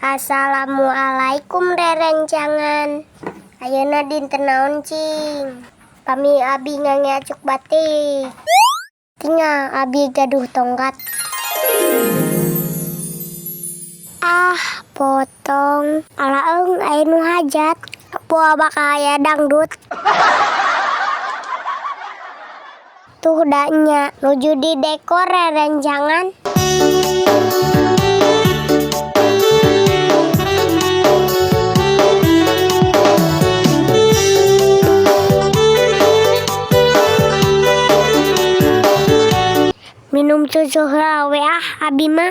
Assalamualaikum rerencangan. Ayeuna dinten naon cing? Pami abi ngangecuk batik. Tinggal abi gaduh tongkat. Potong. Alaeung aya nu hajat. Poa bakal aya dangdut. Tuh danya nuju di dekor rerencangan. Minum susu heula abi mah.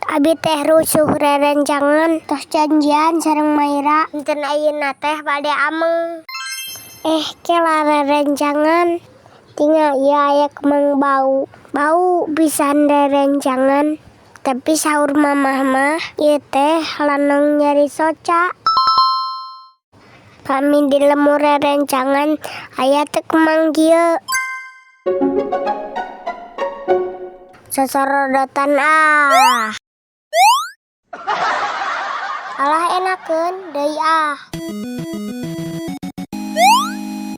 Abi teh rusuh rerencangan tos janjian sareng Maira enten ayeuna teh bade ameng. Kela rerencangan tinggal ieu aya kemang bau pisan rerencangan. Tapi saur mamah mah ieu teh lanang nyari soca. Kami di lemur rerencangan aya teh kemang kieu. Sosorodotan Alah enakeun deui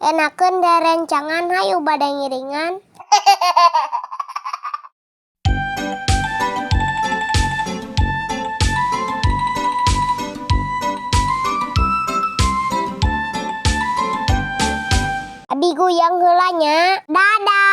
Enakeun rerencangan hayu bade ngiringan. Abi guyang heula nya. Dadah.